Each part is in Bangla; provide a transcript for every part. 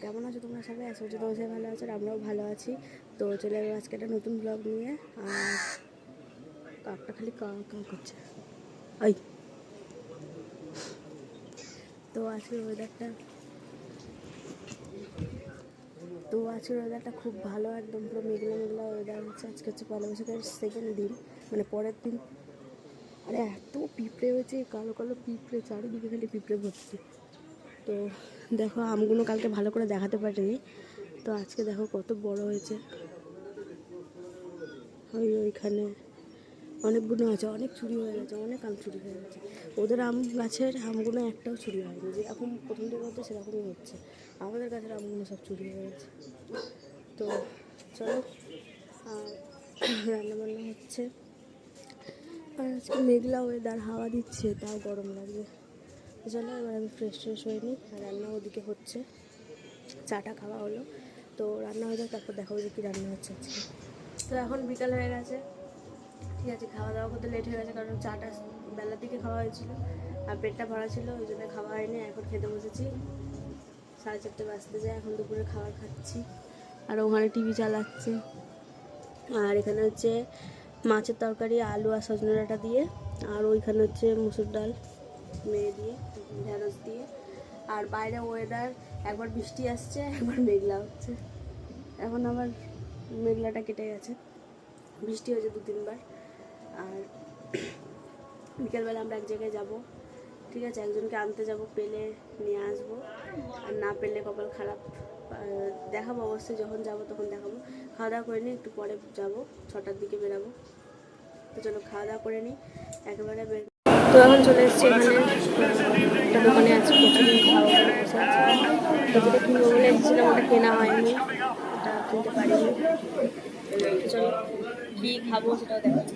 কেমন আছো তোমরা সবাই? আছো যে তোমরা সবাই ভালো আছো, আমরাও ভালো আছি। তো চলে এলো আজকে একটা নতুন ব্লগ নিয়ে। আর কাকটা খালি কা কা করছে। ওই তো আজকের ওয়েদারটা খুব ভালো, একদম পুরো মেঘলা মেঘলা ওয়েদার হচ্ছে। আজকে হচ্ছে পয়লা বৈশাখের সেকেন্ড দিন, মানে পরের দিন। আরে এত পিঁপড়ে হয়েছে, কালো কালো পিঁপড়ে, চারিদিকে খালি পিঁপড়ে ভর্তি। তো দেখো আমগুলো কালকে ভালো করে দেখাতে পারিনি, তো আজকে দেখো কত বড় হয়েছে। ওইখানে অনেকগুলো আছে, অনেক চুরি হয়ে গেছে, অনেক আম চুরি হয়ে গেছে। ওদের আম গাছের আমগুলো একটাও চুরি হয়নি, যেরকম প্রথম থেকে হচ্ছে সেরকমই হচ্ছে। আমাদের গাছের আমগুলো সব চুরি হয়ে গেছে। তো চলো, রান্নাবান্না হচ্ছে। আর আজকে মেঘলা ওয়েদার, হাওয়া দিচ্ছে, তাও গরম লাগবে। চলো এবার আমি ফ্রেশ হয়ে নিই। আর রান্না ওদিকে হচ্ছে, চাটা খাওয়া হলো, তো রান্না হয়ে যাক, তারপর দেখাবো যে কী রান্না হচ্ছে আজকে। তো এখন বিকাল হয়ে গেছে, ঠিক আছে। খাওয়া দাওয়া করতে লেট হয়ে গেছে, কারণ চাটা বেলার দিকে খাওয়া হয়েছিল আর পেটটা ভরা ছিল, ওই জন্য খাওয়া হয়নি। এখন খেতে বসেছি, 4:30 বাজতে যায়। এখন দুপুরে খাবার খাচ্ছি, আর ওখানে টিভি চালাচ্ছে। আর এখানে হচ্ছে মাছের তরকারি, আলু আর সজনে ডাঁটা দিয়ে। আর ওইখানে হচ্ছে মুসুর ডাল মেয়ে দিয়ে, ঢেঁড়স দিয়ে। আর বাইরে ওয়েদার একবার বৃষ্টি আসছে, একবার মেঘলা হচ্ছে। এখন আবার মেঘলাটা কেটে গেছে, বৃষ্টি হয়েছে 2-3 বার। আর বিকেলবেলা আমরা এক জায়গায় যাব, ঠিক আছে। একজনকে আনতে যাব, পেলে নিয়ে আসবো, আর না পেলে কপাল খারাপ। দেখাবো অবশ্যই, যখন যাব তখন দেখাবো। খাওয়া দাওয়া করে নিই, একটু পরে যাব, 6টার দিকে বেরাবো। তো চলো খাওয়া দাওয়া করে নিই, একেবারে বের। তো এখন চলে এসেছি এখানে একটা দোকানে, আছে কচুরি খাওয়া বলে বসে আছে। তো যেটা কিনবো বলে এসেছিলাম, ওটা কেনা হয়নি, ওটা কিনতে পারিনি। চলো কী খাবো সেটাও দেখাচ্ছি।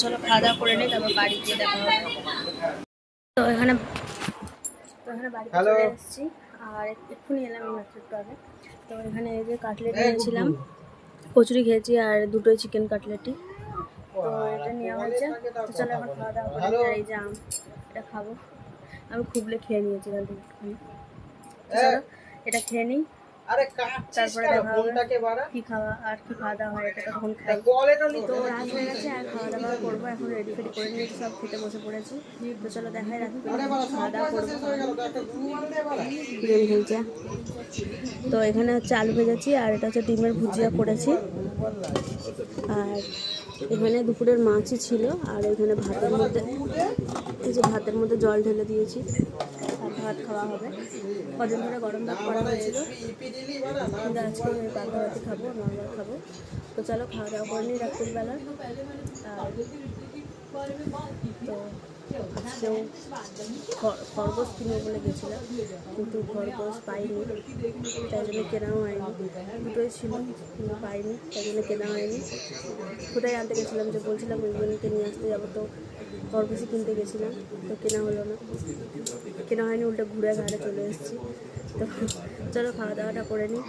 চলো খাওয়া দাওয়া করে নিই, তারপর বাড়ি গিয়ে দেখা হবে। তো এখানে বাড়িতে চলে এসেছি, আর এক্ষুনি এলাম মাত্র একটু আগে। তো এখানে এই যে কাটলেট নিয়েছিলাম, কচুরি খেয়েছি, আর দুটোই চিকেন কাটলেটই। তো এটা নেওয়া হয়েছে। তো চলো এখন খাওয়া দাওয়া করে। আর এই যে আম, এটা খাবো। আমি খুবলে খেয়ে নিয়েছি এখান থেকে একটুখানি। চলো এটা খেয়ে নিই, তারপরে দেখা হবে কি খাওয়া দাওয়া হয়, এটা তখন খাই। তো রাত হয়ে গেছে, আর খাওয়া দাওয়া করবো। এখন রেডি ফেডি করে নিয়েছি, সব খেতে বসে পড়েছি। তো চলো দেখাই, রাত খাওয়া দাওয়া করবো। ভেজা, তো এখানে হচ্ছে আলু ভেজেছি, আর এটা হচ্ছে ডিমের ভুজিয়া করেছি। আর এখানে দুপুরের মাছই ছিল। আর এখানে ভাতের মধ্যে জল ঢেলে দিয়েছি, আর ভাত খাওয়া হবে। কদিন ধরে গরম ভাত করা হয়েছিল, কিন্তু আজকে পাতলা ভাতই খাবো, নর্মাল খাবো। তো চলো খাওয়া দাওয়া করে নিই রাত্রিবেলা। তো আজকেও খরগোশ কিনবো বলে গেছিলাম, কিন্তু খরগোশ পাইনি, তাই জন্য কেনাও হয়নি। দুটোই ছিল কিন্তু পাইনি, তাই জন্য কেনা হয়নি। কোথায় আনতে গেছিলাম, যে বলছিলাম ওইজনকে নিয়ে আসতে যাবো, তো খরগোশই কিনতে গেছিলাম, তো কেনা হলো না, কেনা হয়নি, উল্টে ঘুরে ঘাড়ে চলে এসেছি। তো চলো খাওয়া দাওয়াটা করে নিই।